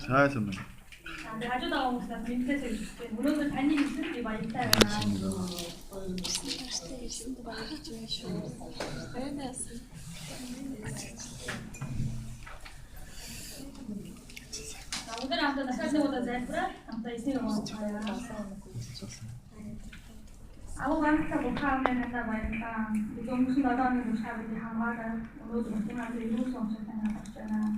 Сайн байна. 가져다 온 것보다 밑에서 있을 물론은 단일 있을 때 많이 있다가 오늘 아무튼 살때보다 잘 풀어? 아무튼 있으면 먹어요. 아무 말도 못 하면 된다 말니까 이거 무슨 나다는 거 사람들이 한마다 오늘도 무슨 말도 이룰 수 없을 때는 없잖아.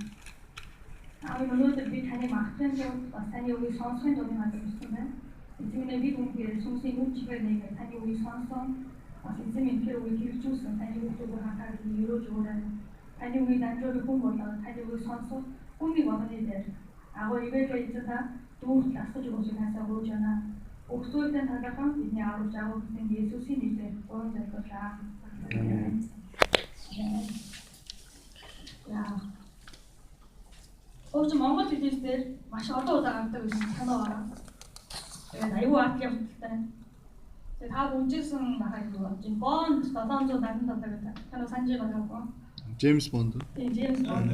아무 오늘도 비 단위 막전적 단위 우리 선수는 돈이 맞을 수는 이제는 비공개를 송시 우치를 내가 단위 우리 선수 이제는 필요 우리 길주선 단위 우쪽으로 가까이 이루어지고는 단위 우리 단조를 공부하다 단위 우리 선수 꿈이 와버리들 아고 이걸 있잖아 또 약속주고 지나서 오잖아 옥소일땐 하다가 이제 아우자고 그때 예수씨 이제 오른될 거다. 야, 좀 Монгол хэлээр маш олон удаа гардаг гэсэн танаа байна. Тэгээд аюу арт явуултай. Тэгээд та үзсэн байгаа юу? Жин Бонд 780 гэдэг. Танаа санаж байгаа юу? Джеймс Бонд. Тийм, Джеймс Бонд.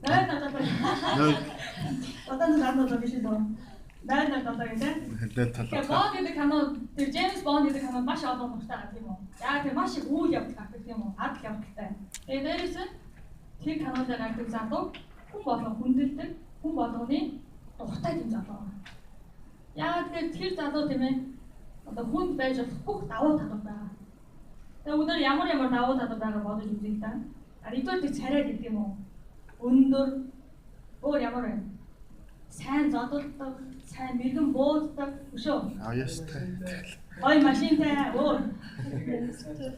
Наа татаа. Наа гэж доо. Наа гэдэг. Тэгээд Бонд гэдэг танаа тэр Джеймс Бонд гэдэг танаа маш олон нуртай гэх юм уу? Яа тэр маш их үйл явдал гэх юм уу? Адл явдалтай. Тэгээд дээрээс тэр танаа дээр гардаг залуу хүн болон хүндэлдэг хүн болгоны дуртай юм залуу. Яагаад гэвэл тэр залуу тийм ээ одоо хүнд байж бүх давуу талууд байгаа. Тэгээ өнөр ямар давуу талууд байгаа бодож үзье та. Эдгээр тэг царай гэдэг юм уу? Өндөр өөр ямар вэ? Сайн зодолдог, сайн мэрэгэн бууддаг өшөө. Ястай. Ой машинтай өөр.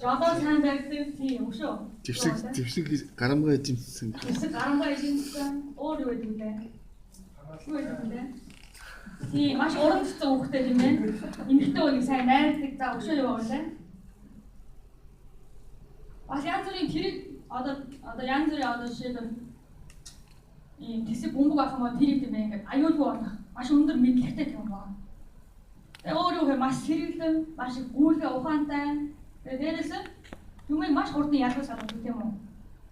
Жодоо сайн байдаг тийм өшөө. Зевсэг гарамгаа эзэмсэн. Зевсэг гарамгаа эзэмсэн. Өөр юу гэдэг вэ? Юу гэдэг вэ? Тийм маш урамчсан хүүхдэд юм ээ. Эмэгтэй үнийг сайн найрдаг за өшөө юу вэ? Бас янз бүрийн тэрэг одоо янз бүрийн одоо жишээлбэл ийм тэсэг бөмбөг авах юм бол тэр юм ингээд аюулгүй болох маш өндөр мэдлэгтэй юм байна. Тэгээ өөрөө маш сэргэлэн, маш их гүйлгээ ухаантай. Тэгээ дээрээс юмыг маш хурдан ялгаж чаддаг юм уу?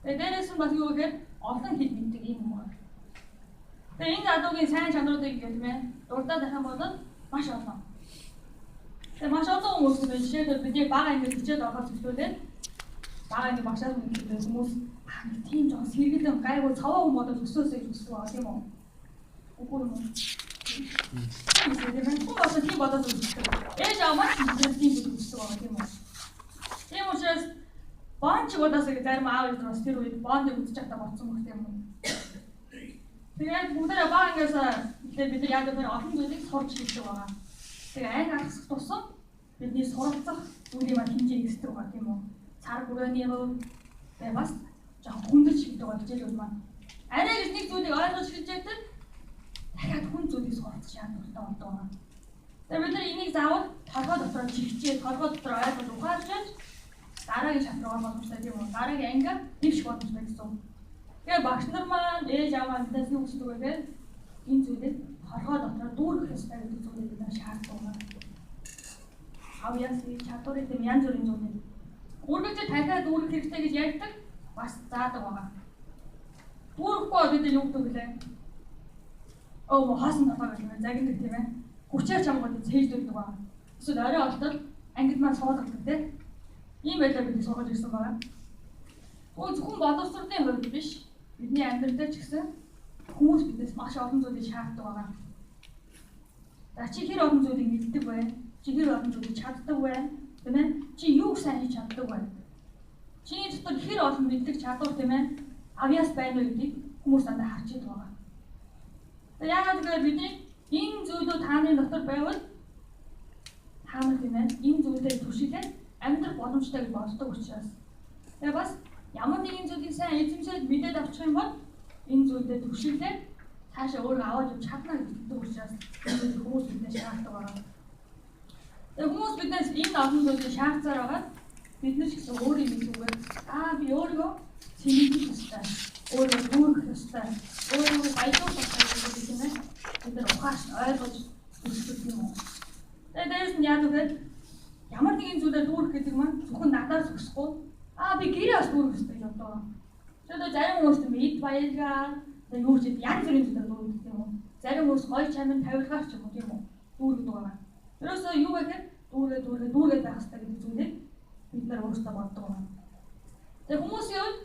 Тэгээ дээрээс нь бас юу гэхээр олон хэл мэддэг юм байна. Тэгээ энэ адуугийн сайн чанаруудыг гэх юм ээ дурдаад байх юм бол маш олон. Тэгээ маш олон хүмүүс жишээлбэл бидний бага ангид хичээл ороход зөвлөлөө бага анги багшаа хүмүүс тийм жоо сэргэлэн гайгүй цаваа хүмүүс бодож өсөөсэй өссөн аа тийм үү? Үгүй юм. Тийм болсон тийм бодож өссөн. Ээж аваад тийм өссөн аа тийм үү? Тийм учраас бонч удаасаа зарим аав их бас тэр үед бонд үзэж байхдаа бодсон мөх тийм үү? Тэгээд бүгдээ бага ангиасаа тэгээд бид яг тэр олон зүйлийг сурч хэлдэг байгаа. Тэгээд анги ахсах тусам бидний суралцах зүйлийг маань хэмжээ ихсдэг байгаа тийм үү? Цар бүрээний хувьд бас жоохон хүндэж хэлдэг байгаа хичээлүүд маань. Арай их нэг зүйлийг ойлгож хэлжээдэг дахиад хүн зүйлийг суралцах шаардлагатай болдог байна. Тэгээд бид нар энийг заавал толгой дотор чигчээ, толгой дотор ойлгож ухаарч дараагийн шатлгаар боломжтой тийм үү? Дараагийн анги дэвш боломжтой гэсэн. Тэгээд багш нар маань ээж аваантаас юу хүсдэг вэ гэхээр энэ зүйлийг толгой дотор дүүргэх ёстой гэдэг зүйлийг бид нар шаарддаг байна. Авьяасны чадварыг тийм янз бүрийн зүйлийг үргэлж дахиад дүүргэх хэрэгтэй гэж ярьдаг бас заадаг байгаа. Дүүрэхгүй бид нар юу гэдэг вэ? Хаасан толгой гэж байна. Загиндаг тийм ээ. Хүчээр чамгууд цээждүүлдэг байгаа. Эсвэл орой олтол ангид маань суулгадаг тийм. Ийм байлаа бид сургаж ирсэн байгаа. Зөвхөн боловсролын хувьд биш. Бидний амьдрал дээр ч гэсэн хүмүүс биднээс маш олон зүйлийг шаарддаг байгаа. За чи хэр олон зүйлийг мэддэг вэ? Чи хэр олон зүйлийг чаддаг вэ? Тийм ээ? Чи юуг сайн хийж чаддаг вэ? Чиний дотор хэр олон мэддэг чадвар тийм ээ? Авьяас байна уу гэдгийг хүмүүс дандаа харж идэх байгаа. Тэгээд яагаад гэвэл бидний энэ зүйлүүд тааны дотор байвал та нар тийм ээ? Энэ зүйлээр түшиглээд амьдрах боломжтой гэж боддог учраас. Тэгээ бас ямар нэгэн зүйлийг сайн эзэмшээд мэдээд авчих юм бол энэ зүйлдээ түшиглээд цаашаа өөрөө аваад явж чадна гэж боддог учраас хүмүүс биднээс шаарддаг байгаа. Тэгээ хүмүүс биднээс энэ олон зүйлийг шаардсаар байгаа. Бид нар ч гэсэн өөрийн мэдүүгээр би өөрийгөө цэнэглэх ёстой. Өөрийгөө дүүргэх ёстой. Өөрийгөө баялуулах ёстой гэдэг юм ээ. Бид нар ухаарч ойлгож үздэг юм уу? Тэгээ дээрээс нь яа гэвэл ямар нэгэн зүйлээр дүүрэх гэдэг маань зөвхөн надаас өсөхгүй би гэрээ бас дүүрэх ёстой гэж боддог. Тэгээд зарим хүмүүс тийм эд баялгаа юу ч янз бүрийн зүйлээр дүүрэх юм уу? зарим хүмүүс гоё чанарын тавилгаар ч юм уу тийм үү дүүргдэг байгаа. Ерөөсөө юу гэхээр дүүргээд байх хэрэгтэй гэдэг зүйлийг бид нар өөрсдөө боддог байна. Тэгээ хүмүүсийн үед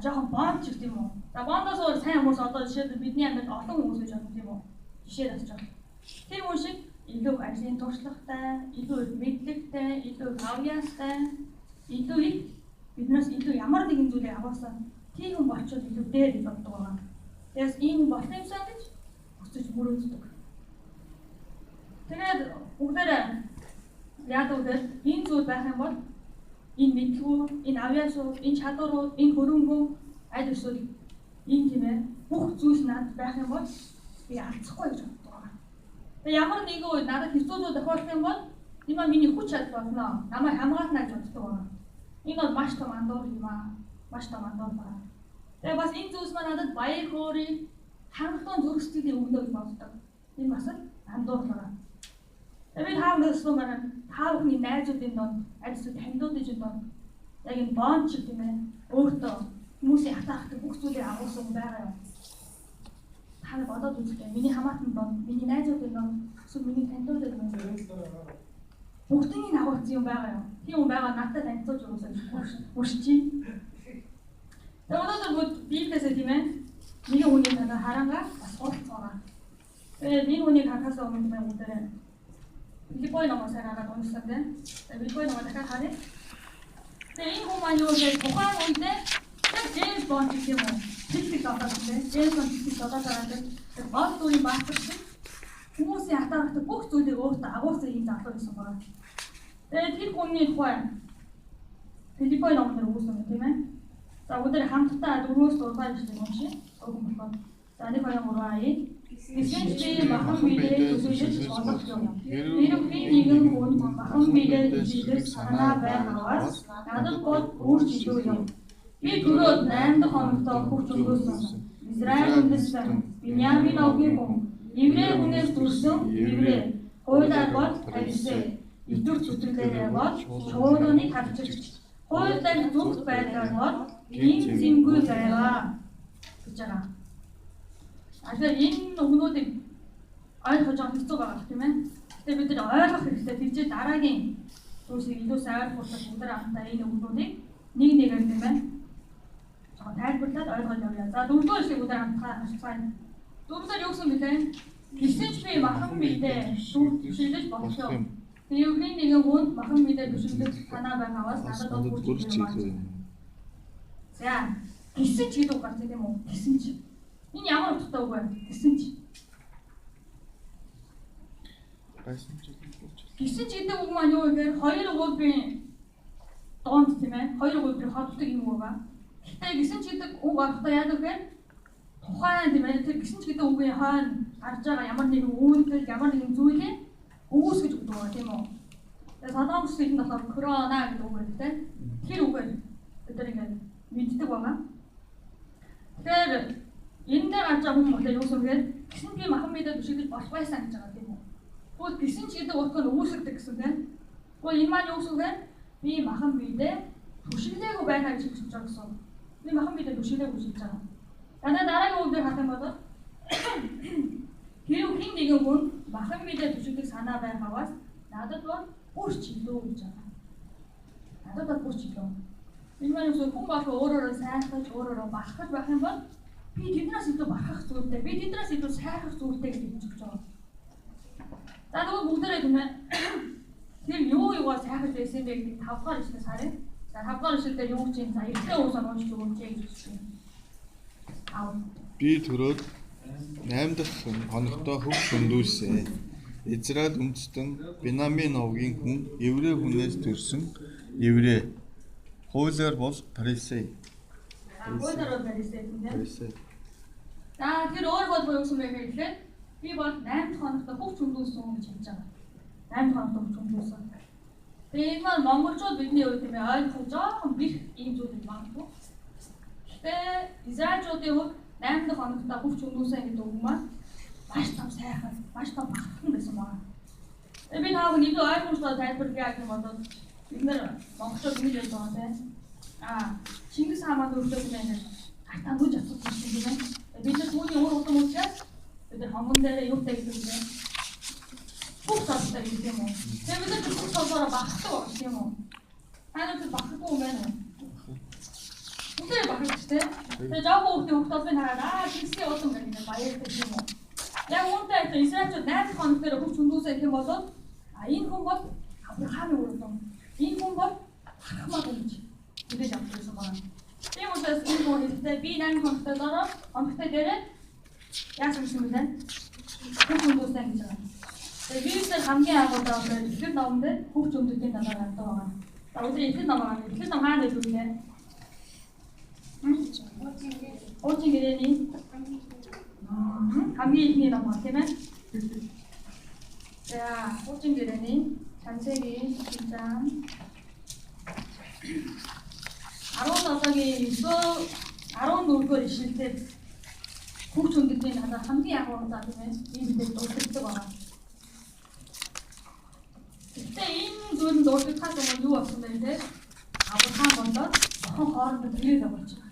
жоохон бонд ч юм уу. За бондоос өөр сайн хүмүүс одоо жишээлбэл бидний амьд олон хүмүүс гэж бодсон тийм үү. Жишээ авч байгаа. Тэр хүн шиг илүү ажлын туршлагатай, илүү мэдлэгтэй, илүү авьяастай, илүү их биднээс илүү ямар нэгэн зүйлийг аваасан тийм хүн болчиход илүү дээр гэж боддог байна. Тэгээс ийм хүн болох юмсан гэж хүсэж мөрөөддөг. Тэгээд бүгдээрээ яадаг вэ? Энэ зүйл байх юм бол энэ мэдлэгүү, энэ авьяасууд, энэ чадварууд, энэ хөрөнгөө аль эсвэл энэ тийм ээ бүх зүйлс надад байх юм бол би алдахгүй гэж боддог байна. Тэгээ ямар нэгэн үед надад хэцүү зүйл тохиолдох юм бол энэ маань миний хүч чадал болно. Намайг хамгаална гэж боддог байна. Энэ бол маш том андуур юм аа. Маш том андуур байна. Тэгээ бас энэ зүйлс маань надад баяр хөөргийг хангалттай зөрчилдгийг өгнө гэж боддог. Энэ бас андуур байна. Тэгээд хаанаас нэмэр та бүхний найзуудын донд, ажил таньдуудын донд яг энэ бонд шиг тийм ээ өөртөө хүмүүсийн хатаахтай бүх зүйлийг агуулсан байгаа юм. Та бодоод үзлээ. Миний хамаатан донд, миний найзуудын донд, эсвэл миний таньдуудын донд бүгдийг агуулсан юм байгаа юм. Тийм юм байгаа надад танилцуулж өгсөн хүсчий. Тэгээд өнөөдөр библиэс тийм ээ нэг хүний танаа харангаа бас уулзгаа. Тэгээд нэг хүнийг харахаас өмнө мань өдөр Филиппой номоос хараад уншсан дээ. Филиппой номоо дахиад харъя. Тэгээ энэ хүмүүс маань юу гэж тухайн үедээ Джеймс Бонд гэх юм уу? Тэтгэл болоод байна. Джеймс Бонд тэтгэл болоод байгаа. Тэгээ гол дүрийн баатар шиг хүмүүсийн хатаархтай бүх зүйлийг өөртөө агуулсан юм залуу гэсэн байна. Тэгээ тэр хүний тухай Филиппой номоор өгсөн тийм ээ. За өнөөдөр хамтдаа 4-өөс 6 ишлэг уншия. Өгөн болохоор. За 1 2 3 аяа. Эсвэлтэй махан мэдээ төсөөлж болох юм. Хэрвээ нэгэн хүн махан мэдээ төсөөлж санаа байгаас надад бол өөрч илүү юм. Би түрүүд 8 дахь хоногтоо хөвч өнгөрсөн. Израиль үндэстэн Биньямин овгийн хүн еврей хүнээс төрсөн еврей. Хойлоор бол фарисей. Итгэвч зүтгэлээрээ бол чуулганыг харчирч. Хойлоор зүгт байдлаар бол ийм зэмгүй байгаа гэж байгаа. Тэгэхээр энэ өгнүүдийг ойлгож авах хэцүү байгаа тийм ээ. Тэгээ бид нар ойлгох хэрэгтэй. Тэгжээ дараагийн зүйлсийг илүү сайн ойлгох гэж бүгд хамтдаа энэ өгнүүдийг нэг нэгээр тийм ээ. Жоо тайлбарлаад ойлгож авъя. За дөрөвдүгээр ишлэгийг бүгд хамтдаа харцгаая. Дөрөвдүгээр юу гэсэн бэлээ? Гисэж би махан мэдээ шилжиж болох юм. Тэвгийн нэгэн хүн махан мэдээ төшөлдөж санаа байгаас надад бол бүрч юм. За гисэж гэдэг үг гарч тийм үү? Гисэж. Энэ ямар утгатай үг вэ? Гисэж. Гисэж гэдэг үг маань юу гэхээр хоёр өгүүлбэрийн донд тийм ээ. Хоёр өгүүлбэр холбогддог юм уу ба? Гэхдээ гисэж гэдэг үг орохдоо яадаг вэ? Тухайн тийм ээ тэр гисэж гэдэг үгийн хойно гарч байгаа ямар нэгэн үйлдэл, ямар нэгэн зүйлийг үүсгэж өгдөг ба тийм үү? Тэгээд Соломос хэлэнд болохоор корона гэдэг үг байна тийм. Тэр үгээр бид нар ингэ мэддэг байгаа. Тэгэхээр энэ дээр гарч байгаа хүн болохоор юу гэхээр гисэн би махан мэдээ төшөөлж болох байсан гэж байгаа тийм үү? Тэгвэл гисэн ч гэдэг утга нь үүсгдэг гэсэн тийм. Тэгвэл энэ маань юу гэсэн үг вэ? Би махан мэдээ төшөөлөөгүй байна гэж хэлж байгаа гэсэн. Би махан мэдээ төшөөлөөгүй гэж байгаа. Танаа дараагийн үг дээр харах юм бол хэрв хин нэгэн хүн махан мэдээ төшөөлөх санаа байгаас надад бол бүрч илүү гэж байгаа. Надад бол бүрч илүү. Энэ маань юу хүн болох өөрөөрөө сайхаж, өөрөөрөө балхаж байх юм бол би тэднээс илүү балхах зүйлтэй, би тэднээс илүү сайхах зүйлтэй гэж хэлж байгаа. За тэгвэл бүгдээрээ тийм ээ. Тэр юугаар сайхаж байсан бэ гэдэг 5 дахь ишлээс харъя. За 5 дахь ишлэлээр юу гэж юм? За эхлээ уус онооч өгөөч гэж байна. Би түрүүд 8 дахь хоногтоо хөвч өндүүлсэн. Израиль үндэстэн Биньямин овгийн хүн еврей хүнээс төрсөн еврей. Хойлоор бол фарисей. Хойлоор бол фарисей. За тэр өөр бол юу гэсэн бэ гэхээр би бол 8 дахь хоногтоо хөвч өндүүлсэн гэж хэлж байгаа. 8 дахь хоногтоо хөвч өндүүлсэн. Тэгээ энэ маань монголчууд бидний үед тийм ойлгох жоохон бих ийм зүйл магадгүй. Тэгээ израильчуудын хувьд 8 дахь хоногтоо хөвч өндүүлсэн гэдэг үг маань маш том сайхан, маш том багтхан байсан байна. Тэгээ би тааг нэг ойлгомжтой тайлбарлая гэх юм бол бид нэр монголчууд ингэж ярьж байгаа тийм. Чингис хаан маань өөртөө тийм гартаа нүж авчихсан юм тийм ээ. Бид нар түүний уур удам учраас бид нар 검은 데를 욕대 있는데 꼭 잡다 이게 뭐. 내가 꼭 잡아라 막 또 이게 뭐. 아니 막 하고 오면은 Үгүй багт те. Тэгээ жаахан хүүхдийн хараад тэгсээ уусан байна гэх баяр гэх юм уу. Яг үүнтэй Израильчууд найз хоног дээр хөвч хүндүүсэй гэх юм бол энэ хүн бол Авраамын үр дүн. Энэ хүн бол Ахмад гэж үгэж авчихсан байна. Тийм учраас энэ хүн хэлдэг би найз хоногтой дараа хоногтой дээрээ яасан юм бэ? Хөвч хүндүүсэй гэж байна. Тэгээ вирусээр хамгийн агуулдаг нь ихэр номон дээр хөвч хүндүүдийн дараа гардаг байна. За өдөр ихэр ном аа. Ихэр ном хаана гэж үгнэ? Очин гэрэний хамгийн ихний ном тийм ээ. За очин гэрэний 창세기 1장 17-гийн 14-р ишлэлээр хөвч хүндүүдийн надад хамгийн агуулдаг тийм ээ. Энэ дээр дурддаг байна. Гэтэ энэ зүйл нь дурдахаас өмнө юу болсон бэ те? Авраам болоод охин хоорондоо гэрээ болчихсон.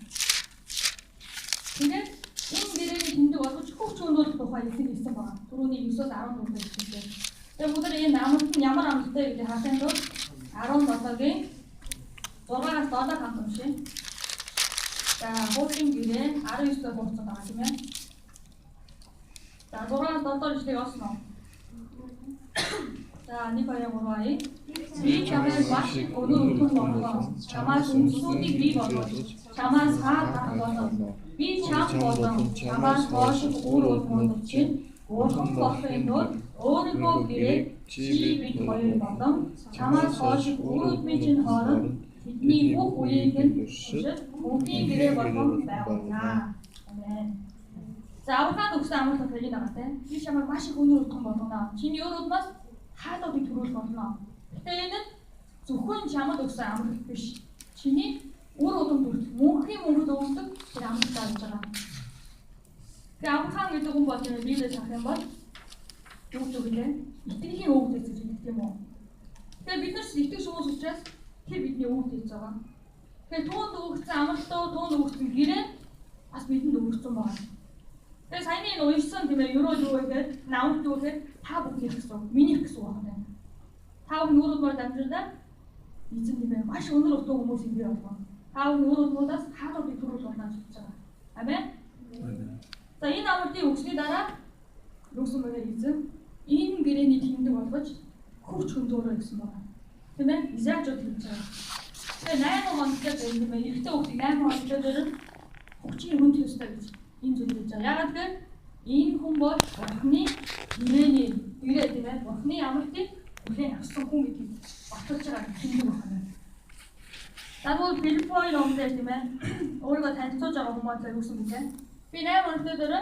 Тэгээд энэ гэрээний тэмдэг болгож хөвч өнөөлөх тухай хэлсэн байна. Түрүүний 9-14 ишлэлээр. Тэгээд бүгд энэ амт нь ямар амттай гэж хаасан бол 17-гийн 6-аас 7 хамт уншия. За хуучин гэрээ 19-д хуудсан байгаа тийм ээ. За 6-аас 7 ишлэгийг олсноо. За 1 2 3 би чамайг маш өнөр өтгөн болгоо. Чамаас үнсүүдийг бий болгож, чамаас хаа болгоо. Би чам болон чамаас хойш өөр өтгөн чинь Бурхан болохын тулд өөрийнхөө гэрээг чи бид хоёр болон чамаас хойш өөр өтгөн чинь хооронд бидний бүх үеийг нь мөнхийн гэрээ болгон байгуулнаа. Амен. За Авраам өгсөн амлалт хэлний нагаатай. Би чамайг маш их өнөр өтгөн болгоно. Чиний өөр удмаас хаалт би төрүүлж болно. Гэтэ энэ нь зөвхөн чамд өгсөн амлалт биш. Чиний өөр удам төрөл мөнхийн мөнгөд өгдөг тэр амлалт гэж байгаа. Тэгээ Авраам гэдэг хүн бол энэ Библиэд харах юм бол юу гэж вэ? Итгэлийн өвгдөөс гэж хэлдэг юм уу? Тэгээ бид нар итгэж хүмүүс учраас тэр бидний өвгд хийж байгаа. Тэгээ түүнд өгсөн амлалтаа, түүнд өгсөн гэрээ бас бидэнд өгсөн байна. Тэгээ саяны энэ уйлсан тийм ээ ерөө юу гэхээр наамт юу гэхээр та бүгд хийх гэсэн. Миний гэсэн үг байна. Та бүхэн өөрөөр дамжуулаад эзэн тийм ээ маш өнөр өтөө хүмүүсийг бий болгоо. Та бүхэн өөрөөс хаалгыг төрүүлж болно гэж хэлж байгаа. Амен. За энэ амлалтыг өгсөний дараа юусэн бэ эзэн энэ гэрээний тэмдэг болгож хөвч хөндөөрөө гэсэн байна. Тийм ээ Израильчууд хэлж байгаа. Тэгээ 8 хоногтой тийм ээ эрэгтэй хүүхдийг 8 хоногтой дээр хөвчний хүнд төстэй гэж энэ зүйл хэлж байгаа. Яагаад гэвэл энэ хүн бол Бурхны гэрээний гэрээ тийм ээ Бурхны амлалтыг хүлээн авсан хүн гэдгийг баталж байгаа тэмдэг байна. Тэгвэл Филиппой номдэр тийм ээ өөрийгөө танилцуулж байгаа хүмүүсээр юусэн бэ? Би 8 хоногтой дээр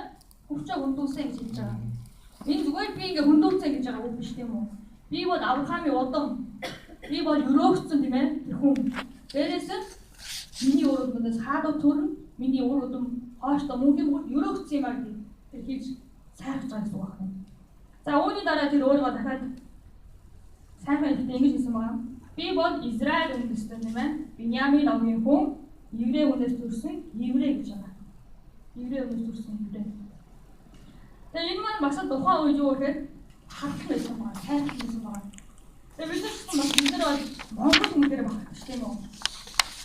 хөвчөө хөндөөсөн гэж хэлж байгаа. Энэ зүгээр би ингээ хөндөөсөн гэж байгаа үг биш тийм үү? Би бол Авраамын удам. Би бол өрөөгцсөн тийм ээ тэр хүн. Дээрээс миний өөр өдмөөс хаадуу төрн миний өөр өдөм хооштой мөнхийн бүгд өрөөгцсөн юм аа гэж тэр хийж сайрч байгаа гэсэн үг байна. За үүний дараа тэр өөрийгөө дахиад сайхан хэлдэг ингэж хэлсэн байна. Би бол Израиль үндэстэн тийм ээ. Биньямин овгийн хүн еврей хүнээс төрсөн еврей гэж байгаа. Еврей хүнээс төрсөн еврей. Тэгээ энэ маань багсаа тухайн үед юу гэхээр хатсан байсан байна. Сайхан байсан байна. Тэгээ бид нар бас бид нар Монгол хүмүүстээр багтдаг тийм үү?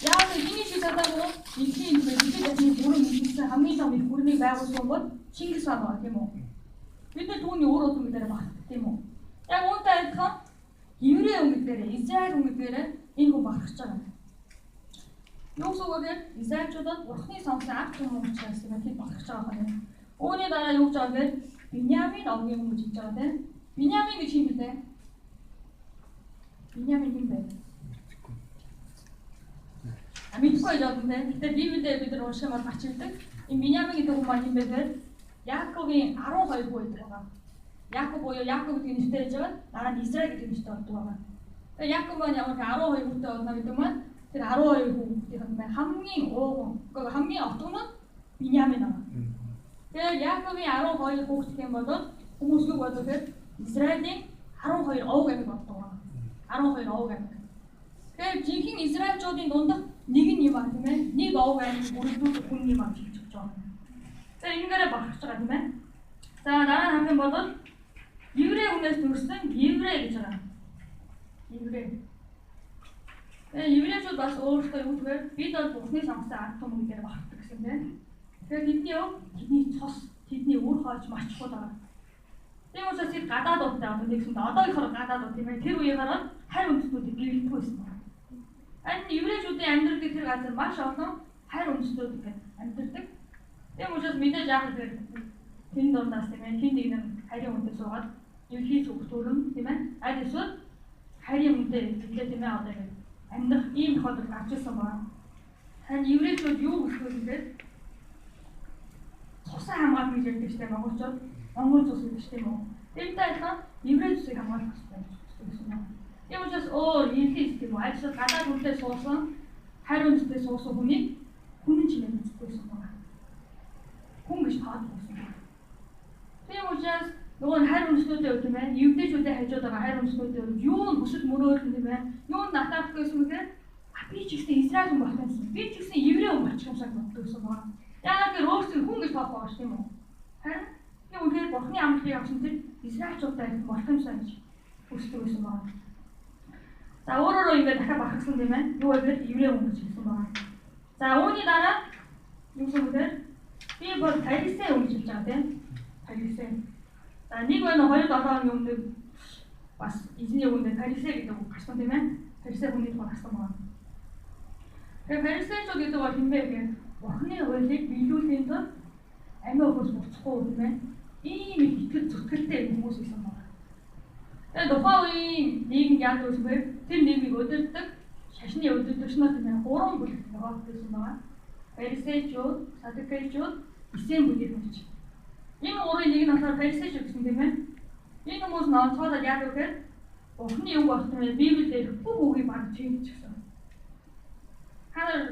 Яг энэ шиг гадаагүй эхийн бидний бүрэн нэгдсэн хамгийн том их бүрнийг байгуулсан бол Чингис хаан байна тийм үү? Бид нар түүний өөр хүмүүсээр багтдаг тийм үү? Яг үүнтэй адилхан еврей хүмүүсээр Израиль хүмүүсээр энэ хүн багтаж байгаа. Юу гэсэн үг вэ? Израильчуудад Бурхны сонгосон агт хүн учраас тэд багтаж байгаа юм. Үүний дараа юу гэж байгаа вэ? Биньямин овгийн хүн гэж хэлж байгаа тийм. Биньямин гэж юм бэ? Биньямин юм бэ? Мэдгүй жаа гэнэ. Гэтэ Библиэд бид нар унших юм бол гарч ирдэг. Энэ Биньямин гэдэг хүн маань юм бэ гэхээр Яаковын 12 хүү гэдэг байгаа. Яаков буюу Яаков гэдэг нэртэй байж байгаа. Дараа нь Израиль гэдэг нэртэй болдог байгаа. Тэгээ Яаков маань ямар 12 хүүтэй болно гэдэг маань тэр 12 хүүхдийн хамгийн ууган, хамгийн отгон нь Биньямин аа. Тэгээ Яаковын 12 хүүхд гэх юм бол хүмүүс юу бодох вэ? Израилийн 12 овг амиг болдог байгаа. 12 овг амиг. Тэгээ жинхэнэ Израильчуудын дундах нэг нь юм аа тийм ээ. Нэг овг амиг бүрдүүлэх хүн юм аа гэж хэлж байгаа. Тэгээ ингээрээ багтаж байгаа тийм ээ. За дараа нь хамгийн бол еврей хүнээс төрсэн еврей гэж байгаа. Еврей. Еврейчүүд бас өөрсдөө юу гэхээр бид бол Бурхны сонгосон ард түмэн дээр багтдаг гэсэн байна. Тэгэхээр бидний өв тэдний цус, тэдний үр хоолж маш чухал байгаа. Тийм учраас бид гадаадуудтай одоо нэгсэнд одоогийнхоор гадаадууд тийм ээ тэр үеийнхаар харь үндэстнүүдийг гэрэлтэх байсан байна. Харин еврейчүүдийн амьдрал тэр газар маш олон харь үндэстнүүд ингээд амьдардаг. Тийм учраас мэдээж яах вэ? Тэн дундаас тийм ээ хин нэг нь харийн үндэс суугаад ерхий зүгтүүрэн тийм ээ аль эсвэл харийн үндэс гэхлээр тийм ээ одоо ингээд амьдрах ийм тохиолдол гарч ирсэн байна. Харин еврейчүүд юу гэх вэ гэхээр цусаа хамгаалах гэж ярьдаг шүү дээ монголчууд. Монгол цус гэдэг шүү дээ. Тэрнтэй адилхан еврей цусыг хамгаалах хэрэгтэй гэсэн юм. Тийм учраас өөр ерхий систем үү аль эсвэл гадаад үндэс суусан харь үндэс суусан хүний хүн чимээ үзэхгүйсэн байна. Хүн гэж тооцох гэсэн. Тийм учраас нөгөө харь үндэснүүдийн үед тийм ээ евдээчүүдийн хажууд байгаа харь үндэснүүдийн үед юу нь бүсэд мөрөөлн тийм ээ юу нь натаах гэсэн мэхээр би ч гэсэн Израиль хүн болох юмсан. Би ч гэсэн еврей хүн болох юмсан боддог гэсэн байна. Яагаад гэвэл өөрсдөө хүн гэж тооцох байгаа тийм үү? Харин тийм үнээр Бурхны амлалыг авсан тэр Израильчуудтай болох юмсан гэж хүсдэг байсан байна. За өөрөөр ингээд дахиад багтсан тийм ээ юу гэвэл еврей хүн гэж хэлсэн байна. За үүний дараа юу гэвэл би бол фарисей хүн гэж хэлж байгаа тийм фарисей. За нэг байна 2-7 хоногийн өмнө бас эзний үгэнд фарисей гэдэг үг гарсан тийм ээ. Фарисей хүний тухай гарсан байна. Тэгэхээр фарисейчүүд гэдэг бол хинбэ гэх Бурхны хуулийг биелүүлэхийн тулд амиа өхөөс буцахгүй тийм ээ. Ийм их итгэл зүтгэлтэй хүмүүс байсан байна. Тэгээд тухайн үеийн нийгэм яаж үүсвэр тэр нийгмийг удирддаг шашны удирдагч нар тийм ээ 3 бүлэгт хуваагдсан байна. Фарисейчүүд, садукейчүүд, эсэм бүлэг гэж. Энэ урын нэг нь болохоор фарисейчүүд гэсэн тийм ээ. Энэ хүмүүс нь онцгойлоод яаж вэ гэхээр Бурхны үг болтон Библиэлд бүх үгийг баг чийж гисэн. Харин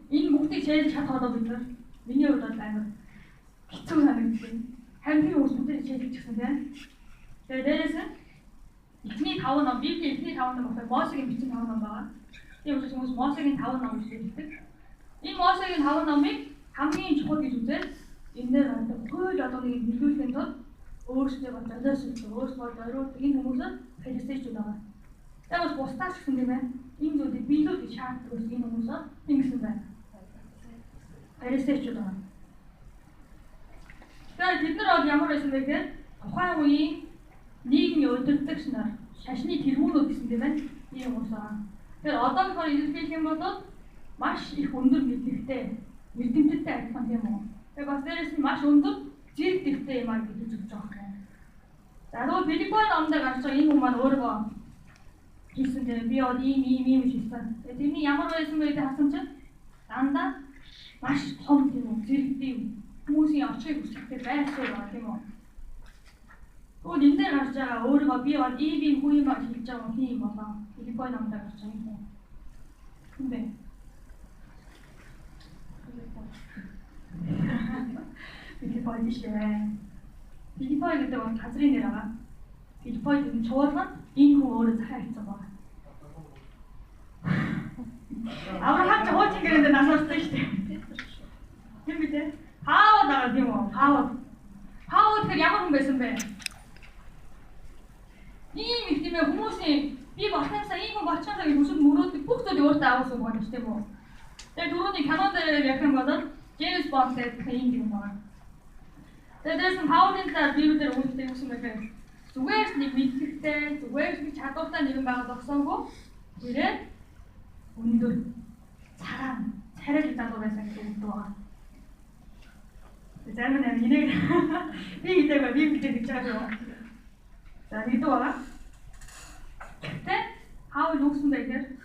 энэ бүгдийг чийж чадхад бид нар миний хувьд бол амар хэцүү санагдсан. Харин тэр хүмүүс бүгдийг чийж гисэн тийм. Тэгээд дээрээс нь эхний 5 ном Библийн эхний 5 ном болохоор Мосегийн бичсэн 5 ном байгаа. Тийм учраас хүмүүс Мосегийн 5 ном гэж хэлдэг. Энэ Мосегийн 5 номыг хамгийн чухал гэж үзээд энэ дээр хууль одооныг нөлөөлөхийн тулд өөрсдөө золиослдог, өөрсдөө зориулдаг энэ хүмүүс нь фарисейчүүд байгаа. Тэгээд бас бусдаас гэсэн тийм ээ. Энэ зүйлийг биелүүлэх шаардлагатай гэсэн энэ хүмүүс нь ингэсэн байна. Фарисейчүүд байгаа. Тэгээд бид нар бол ямар байсан бэ гэхээр тухайн үеийн нийгмийн удирдагч нар, шашны тэргүүнүүд гэсэн тийм ээ. Ийм хүмүүс байгаа. Тэгэхээр одоогийнхоор илэрхийлэх юм бол маш их өндөр мэдлэгтэй, эрдэмтдтэй адилхан тийм үү. Тэгээд бас дээрэс нь маш өндөр зэрэг дэвтэй юм аа гэж үзэж байгаа юм. За нөгөө Филиппийн номдоо гарч байгаа энэ хүмүүс маань өөрөө хэлсэн дээр би бол ийм гэж хэлсэн. Тэгээд тэрний ямар байсан бэ гэдэг хасан чинь дандаа маш том тийм үү зэрэгтэй хүмүүсийн очийг үсгэхдээ байсуу байгаа тийм үү. Тэгвэл энэ дээр гарч байгаа өөрөө би бол ийм хүн юм аа хэлж байгаа хүн юм болоо. Филиппийн номдоо гарч байгаа юм. Хүн бэ? Филиппой шээ. Филиппой гэдэг бол газрын нэр байгаа. Филиппой гэдэг нь чуулган энэ хүн өөрөө захиа хийсэн байна. Авраам ч хуучин гэрэнд насаарсан шүү дээ. Тийм үү? Паул байгаа тийм үү? Паул тэр ямар хүн байсан бэ? Ийм их тийм ээ хүмүүсийн би болтонсаа ийм хүн болчихлоо гэж хүсэл мөрөөдөг бүх зүйл өөртөө авсан байна шүү дээ. Тэгээ түрүүний канон дээр ярих юм бол Джеймс Бонд гэдэг юм юм байна. Тэгээд Паулийн талаар Библиэр үлддэг юм байна. Зүгээр нэг мэдлэгтэй, зүгээр нэг чадвартай нэгэн байгаад огсоогүй. Тэрээ өндөр цараа царай залуу байсан гэж хэлдэг байна. Зарим нь энийг би гэдэг Библиэд гэж байгаа юм. За нэгдүгээр байгаа. Тэ Паул юусэн бэ гэхээр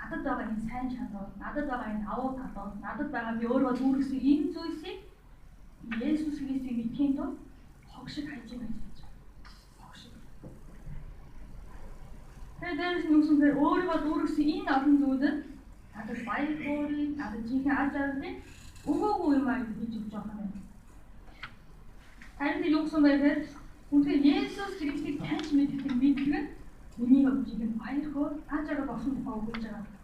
надад байгаа энэ сайн чадвар, надад байгаа энэ авуу талбар, надад байгаа би өөрөө дүүргэсэн энэ зүйлсийг Есүс Христийг мэдхийн тулд хог шиг хайж байгаа гэж байна. Хог шиг. Тэгээд дээрс нь юусэн бэ өөрөө дүүргэсэн энэ олон зүйлд надад баяр хөөргийг, надад жинхэнэ аж аргалыг өгөөгүй юм аа гэж хэлж байгаа юм. Харин юусэн бэ гэхээр үнэхээр Есүс Христийг таньж мэдэх мэдлэг нь миний хувьд жинхэнэ баяр хөөр, аж аргал болсон тухай өгүүлж байгаа.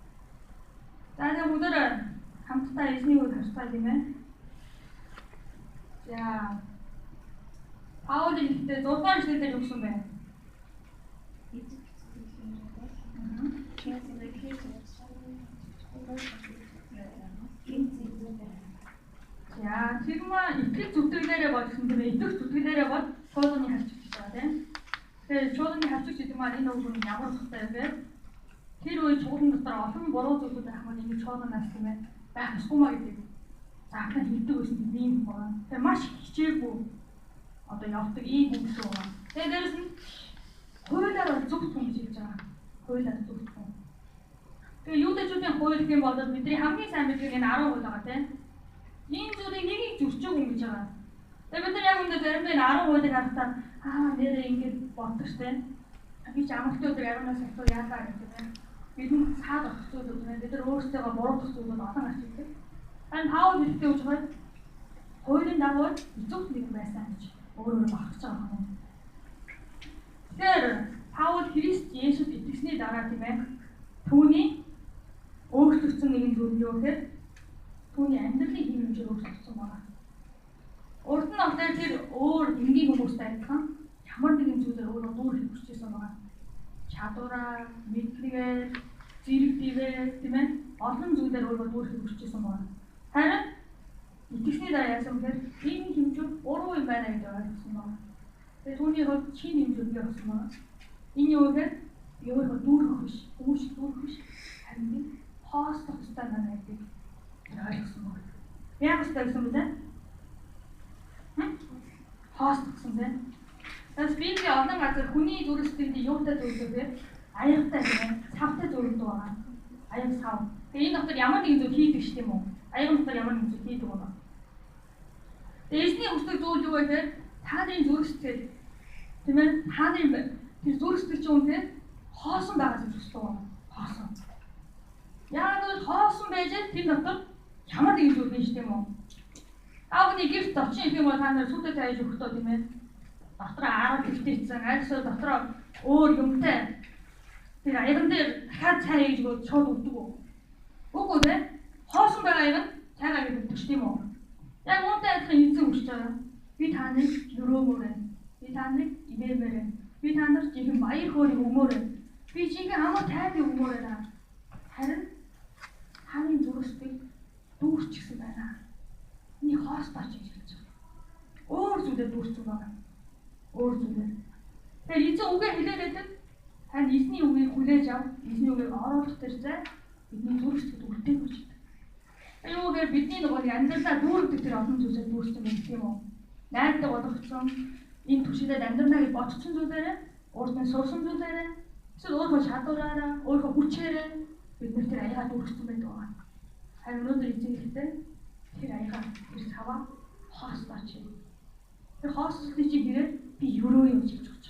За нэг өдөр хамтдаа эзний үг харцгаа юм байна. За Паул ихтэй 6 дугаар эшлэлээр юу гэсэн бэ? За тэр маа итгэл зүтгэлээрээ бодсон тийм ээ. Итгэх зүтгэлээрээ бод чуулганы харчигч гэж байгаа тийм. Тэгэхээр чуулганы харчигч гэдэг маань энэ үг нь ямар утгатай вэ? Тэр үе чуулган дотор олон буруу зүйлүүд ахмад энэ чуулганаас тийм ээ байх ёсгүй маа гэдэг заахад хэлдэг байсан юм байна. Тэгэхээр маш хичээгүй одоо явдаг ийм хүн гэсэн үг байна. Тэгээд дээрэс нь хуулиар зөв хүн гэж хэлж байгаа. Хуулиар зөв хүн. Тэгээ юудэчүүдийн хууль гэх юм бол бидний хамгийн сайн мэддэг энэ 10% байгаа тийм. Ийм зүйлийг нэгийг зөрчиж хүн гэж байгаа. Тэгээ бид нар яг үүндээ заримдаа энэ 10%-ыг харахтаа нэрээ ингэж боддог штеп. Би ч амралтын өдөр яриунаас асуу яалаа гэдэг юм. Бидний цаад авах зүйлүүд байна. Бид нар өөрсдөө буруутгах зүйлүүд олон гарч ирдэг. Харин Паул хэлдэг гэж байна. Хуулийн дагуу эцэг нэг байсан гэж өөрөө багтаж байгаа юм. Тэгэхээр Паул Христ Есүс итгэсний дараа тийм ээ түүний өөрчлөгдсөн нэгэн зүйл юу гэхээр түүний амьдралын хэм хэмжээ өөрчлөгдсөн байна. Урд нь одоо тэр өөр энгийн хүмүүстэй адилхан ямар нэгэн зүйлээр өөрөө дүүр хэлчихсэн байна. Чадвараар, мэдлэгээр, зэрэгтэйгээр тийм ээ олон зүйлээр өөрөө дүүр хэлчихсэн байна. Харин итгэсний дараа яасан гэхээр энэ хэмжээ буруу юм байна гэж ойлгосон байна. Тэгээ түүний хувьд шинэ хэмжээ бий болсон байна. Энэ юу гэхээр өөрөө дүүрэх биш, хүмүүс дүүрэх биш. Харин хоослох ёстой байна гэдэг ойлгосон байна. Яг л гэсэн үг үү? Хоослох гэсэн байна. Тэгээс Библи олон газар хүний зүрх сэтгэлд юутай зүйлсээр аягатай гэнэ, цавтай зүйлүүд байгаа. Аяг цав. Тэгээ энэ дотор ямар нэгэн зүйл хийдэг ш тийм үү? Аяг дотор ямар нэгэн зүйл хийдэг байна. Эзний хүсдэг зүйл юу вэ гэхээр тааны зүрх сэтгэл тийм ээ тааны тэр зүрх сэтгэл чинь үнэхээр хоосон байгаа зүйл хүсдэг байна. Хоосон. Яг л хоосон байж тэр дотор ямар нэгэн зүйл биш тийм үү? Аавны гэрт очих юм бол та нар сүдэ тааж өгөхдөө тийм ээ. Дотроо 10 дэвтэрсэн, альсаа дотроо өөр юмтай тэр аяган дээр дахиад цай хийж өгөөд шууд өгдөг үү? Үгүй ээ. Хоосон байгаа аяган цайгаа гэж өгдөг тийм үү? Яг үүнтэй адилхан эзэн өгч байгаа. Би таныг өрөөгөөрэй. Би таныг ивэмээрэй. Би танарт жихэн баяр хөөргийг өгмөөрэй. Би жихэн амар тайван өгмөөрэй. Харин хааны зүрхсдэг дүүрчихсэн байна. Эний хоос тач гэж хэлж байгаа. Өөр зүйлээр дүүрсэн байна. Өөр зүйлээр. Тэгэхээр эзэн үгээ хэлээд байдаг. Харин эзний үгийг хүлээж ав. Эзний үгийг оруулах тэр зай бидний зүрхсдэд үлдээгүүч. Юугээр бидний нөгөө амьдралаа дүүрдэг тэр олон зүйлсээр дүүрсэн байх юм уу? Найддаг болгоцсон энэ түшиглээд амьдрнаа гэж бодсон зүйлээрээ, урд нь сурсан зүйлээрээ, эсвэл өөрийнхөө чадвараараа, өөрийнхөө хүчээрээ бид нар тэр аягаа дүүрсэн байдаг байна. Харин өнөөдөр эзэн хэлэхдээ тэр аягаа тэр цаваа хоослооч. Тэр хоослолтын чинь хэрэг би өрөө юм гэж өгч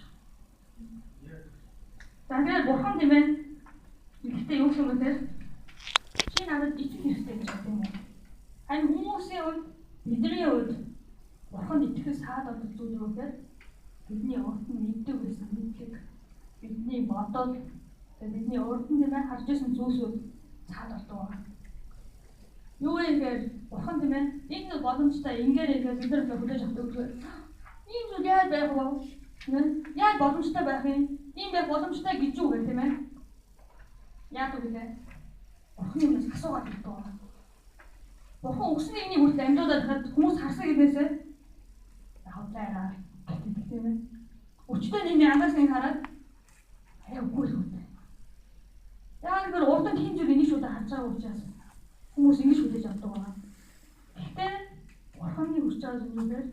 байгаа. Тэгэхээр бурхан тийм ээ. Ихтэй юу юм бэ? Чи надад итгэх хэрэгтэй гэж байна юм уу? Харин хүмүүсийн хувьд бидний хувьд бурханд итгэх саад одод зүйл юу гэхээр бидний урд нь мэддэг байсан мэдлэг, бидний бодол, бидний урд нь тийм ээ харж байсан зүйлсүүд цаад болдог байна. Юу вэ гэхээр бурхан тийм ээ энэ боломжтой ингээрэй гэж бид нар хүлээж авдаг гэхээр ийм зүйл яаж байх вэ? Тийм ээ яаж боломжтой байх юм? Ийм байх боломжтой гэж юу гэх тийм ээ? Яа гэвэл бурхан юмнаас асуугаад байдаг байна. Бурхан өгсөн нэгний хүртэл амьдуудаад хаад хүмүүс харсан гэдээсээ хавлаараа гэдэг тийм ээ. Өчтөө нэгний ангаас нэг хараад үгүй л үү. Яг л урд нь хин зүйл энийг шууд харж байгаа учраас хүмүүс ингэж хүлээж авдаг байна. Гэхдээ бурханы хүсэж байгаа зүйлээр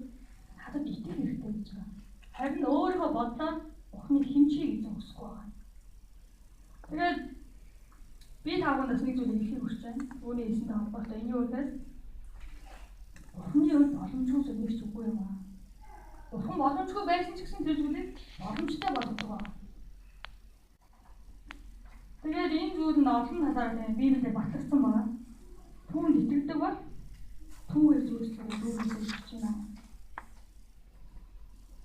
надад итгэх хэрэгтэй гэж байна. Харин өөрийнхөө бодлоод бурханы хэмжээг эзэн хүсэхгүй байна. Тэгээд би тавгандас нэг зүйл хэлхийг хүсэж байна. Үүний эсэнтэй холбоотой энэ юу гэхээр бурханы хувьд боломжгүй зүйл нэг ч үгүй юм аа. Бурхан боломжгүй байсан ч гэсэн тэр зүйлийг боломжтой болгодог байна. Тэгээд энэ зүйл нь олон талаар Библиэд батлагдсан байна. Түүнд итгэдэг бол түүгээр зүйлсээ дүүргэж хийж байна.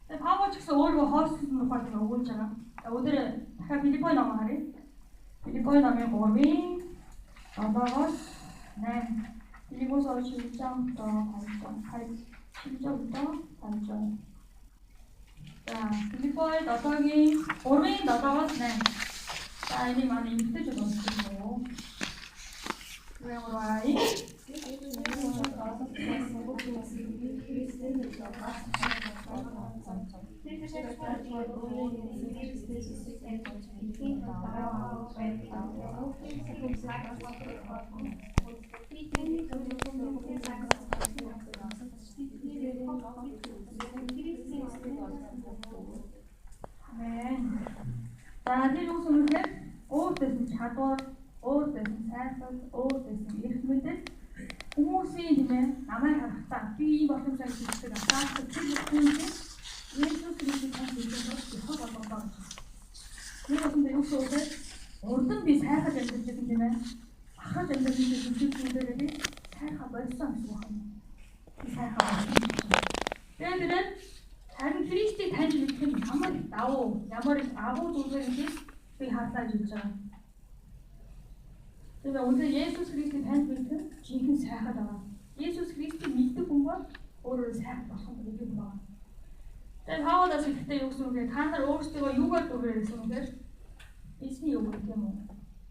Тэгээд Паул ч гэсэн өөрөө хоосон тухайд өгүүлж байгаа. Өдөр дахиад Филиппой номыг харъя. Филиппой номын 3-ын 7-оос 8. Филиппос 7-д 5-д 5-д. За, Филиппои 7-гийн 3-ын 7-оос 8. За, энийг манай эмэгтэйчүүд уншдаг юм. Вэврай. Амен. За, тэр юу сүнэхээр өөр дэсэн чадвар, өөр дэсэн сайхан, өөр дэсэн эрх мэдэл хүмүүсийн нэмээ намайг харахтаа би ийм боломжтой зүйлсийг асаасан тэр бүхнийг Есүс Христосийн төлөөлөл хол болгоо. Тэр үндэ юу гэвэл урдан би сайхан амьдарч байгаа юм байна. Ахаж амьдарч байгаа зүйлүүдээр би сайхан болсон гэсэн үг юм. Би сайхан болсон. Тэгээд харин Христийг таньж мэдэх нь ямар давуу, ямар их агуу зүйлээр ингэж би харлаа гэж байгаа. Тэгээд өнөөдөр Есүс Христийг таньж мэдэх нь жинхэнэ сайхан байгаа. Есүс Христийг мэддэг хүн бол өөрөө сайхан болох нь гэдэг юм байна. Тэгээд хаадаас ихтэй юу гэсэн үг вэ? Та нар өөрсдөө юугаар дүрээр гэсэн үг вэ? Эзний үг гэх юм уу?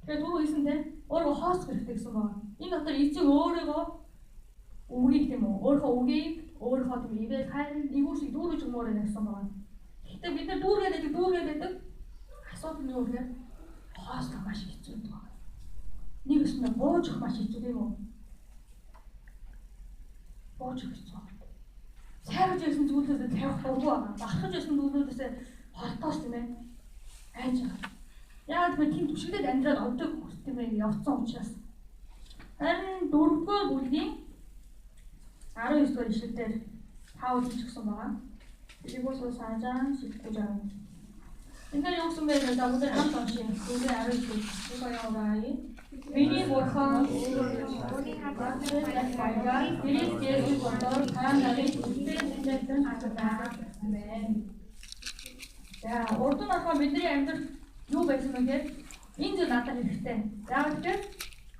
Тэгээд түрүү хэлсэнтэй өөрөө хоос хэрэгтэй гэсэн байна. Энэ дотор эзэн өөрийгөө үгийг тийм үү? Өөрийнхөө үгийг өөрийнхөө тийм ивэл хайр нэгүсийг дүүргэж өгмөр гэсэн байна. Гэхдээ бид нар дүүргээд байдаг. Асуудал нь юу вэ? Хоос маш хэцүү байна. Нэг өснө бууж өгөх маш хэцүү тийм үү? Бууж өгөх хэцүү. Сайрж байсан зүйлүүдээ тавих дургүй байна. Бахархаж байсан зүйлүүдээс хортоос тийм ээ. Айж байгаа. Яг би тийм түшиглээд амьдраад овдөг тийм ээ явцсан учраас. Харин 4-р бүлгийн 19-р ишлэлээр таа үзэж өгсөн байгаа. Филиппос 4-장 19절. Эндээ юу гэсэн бэ? За бүгд хамт уншъя. 4-19. Ико яваарай. Миний бурхан өөрийн хадгалсан баяраар Христ Есүс болоод та нарыг үстэй хатгаа. Амен. За, урд нь ахаа бидний амьдрал юу байсан бэ гэхээр энэ зүйл надад хэрэгтэй. Яагаад гэвэл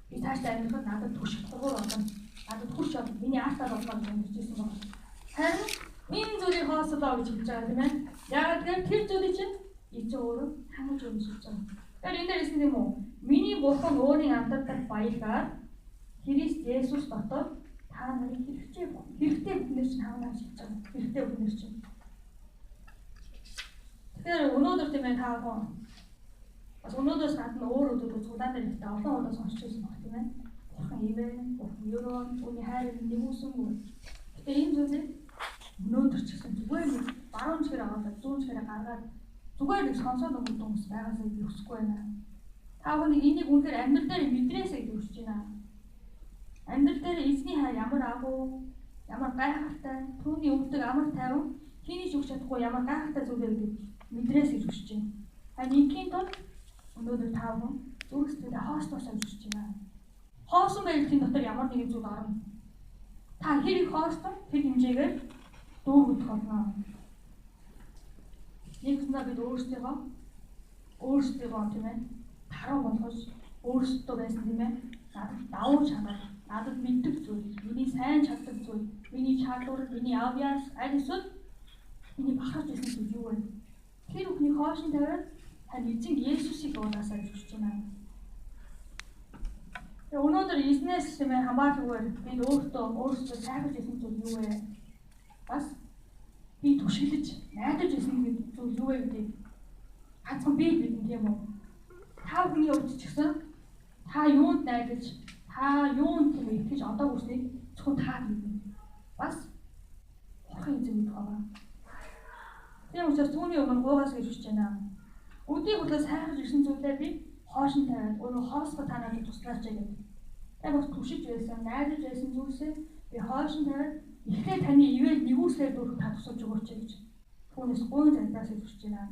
би цаашдаа амьдрахад надад түшиг дургур болно. Надад хүрч болно. Миний аартаар болгоод амьдчихсэн байна. Харин энэ зүйлийг хоослоо гэж хэлж байгаа тийм ээ. Яагаад гэвэл тэр зүйлийг чинь эзэн өөрөө хангаж өгч байгаа. Тэгэхээр энэ дээр хэлсэн юм уу? Миний бурхан өөрийн амттай баяраар Христ Есүс дотор та нарыг хэрэгтэй бүхнээр чинь хангаж өгч байгаа. Хэрэгтэй бүхнээр чинь. Тэгэхээр өнөөдөр тийм ээ та гоо бас өнөөдөөс гадна өөр өдрүүд цуглаан дээр ихтэй олон удаа сонсч байсан баг тийм ээ. Бурхан ивэн, бурхан ерөөн, үүний хайр нэгүсэнгүй. Гэтэ энэ зүйлийг өнөөдөр ч гэсэн зүгээр нэг баруун чигээр аваад зүүн чигээр гаргаад зүгээр нэг сонсоод өгөх хүмүүс байгаасаа би хүсэхгүй байна. Та бүхэн энийг үнээр амьдрал дээр мэдрээсэй гэж хүсэж байна. Амьдрал дээр эзний хайр ямар агуу, ямар гайхалтай, түүний өгдөг амар тайван, хийний ч өгч чадахгүй ямар гайхалтай зүйлээ гэж мэдрээсэй гэж хүсэж байна. Харин ингийн тулд өнөөдөр та бүхэн зүрхсэдээ хоосносоо хүсэж байна. Хоосон байдлын дотор ямар нэгэн зүйл орно. Та хэрэг хоостон тэр хэмжээгээр дүүргэх болно. Нэгснээ бид өөрсдөө тийм ээ таруу болгож өөрсдөө байсан тийм ээ надад давуу чанар, надад мэддэг зүйл, миний сайн чаддаг зүйл, миний чадвар, миний авьяас, аль эсвэл миний бахарж байсан зүйл юу вэ? Тэр бүхний хоошин тавиад харин эзэн Есүсийг уудаасаа гэж хүсэж байна. Тэгээ өнөөдөр эзнээс тийм ээ хамааралгүйгээр бид өөрсдөө сайхаж байсан зүйл юу вэ? Бас би түшиглэж, найдаж байсан зүйл юу вэ гэдэг ганцхан би мэдэн тийм үү? Та бүхний хувьд ч гэсэн та юунд найдаж, та юунд тийм итгэж одоо үснийг зөвхөн та мэднэ. Бас бурхан эзэн мэдэх байгаа. Тийм учраас түүний өмнө гуугаас гэж хүсэж байна. Өдний хүртэл сайхаж ирсэн зүйлээ би хоошин тавиад өөрөө хоосго та надад туслаач гэдэг. Яг бас түшиж байсан, найдаж байсан зүйлсээ би хоошин тавиад ихтэй таны ивэл нэгүслэр дөрөв та тусалж өгөөч гэж түүнээс гуйн зандаасаа хүсэж байна.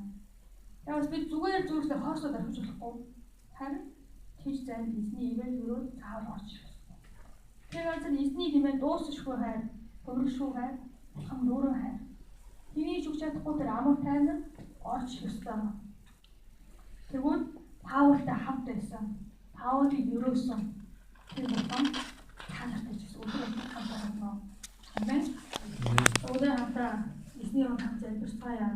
Яг бас би зүгээр зүйлсээ хоосоо дарахж болохгүй. Харин тийч зайд эзний ивэл өрөө заавал орж ирэх. Тэгэхээр эзний хэмээн дуусахгүй хайр, хөргөшгүй хайр, хам нүүрэн хайр. Тэний зүг чадахгүй тэр амар тайван орж ирэх ёстой. Тэгвэл Паултай хамт байсан. Паулыг өрөөсөн. Тэр бурхан та нартай ч гэсэн өдөр хамт байна. Амен. Өдөр хамтаа эзний өмнө хамт залбирцгаая.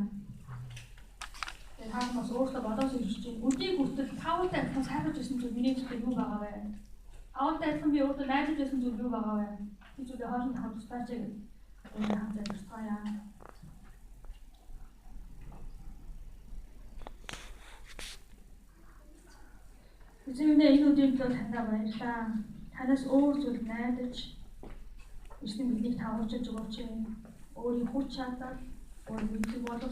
Тэгээд хаан бас өөртөө бодож ирж чинь өдийг хүртэл тавтай адилхан сайхаж ирсэн зүйл миний зүгт юу байгаа вэ? Тавтай адилхан би өөртөө найдаж ирсэн зүйл юу байгаа вэ? Би зүгээр хоолнд хав тустаач гэдэг. Тэгээд хамт ажиллая. Эцэгнээ энэ өдрийн төлөө таньд баярлалаа. Танаас өөр зүйл найдаж ирсэн биднийг тавуулж өгөөч. Өөрийн хүч чадал, өөрийн мэддэг болов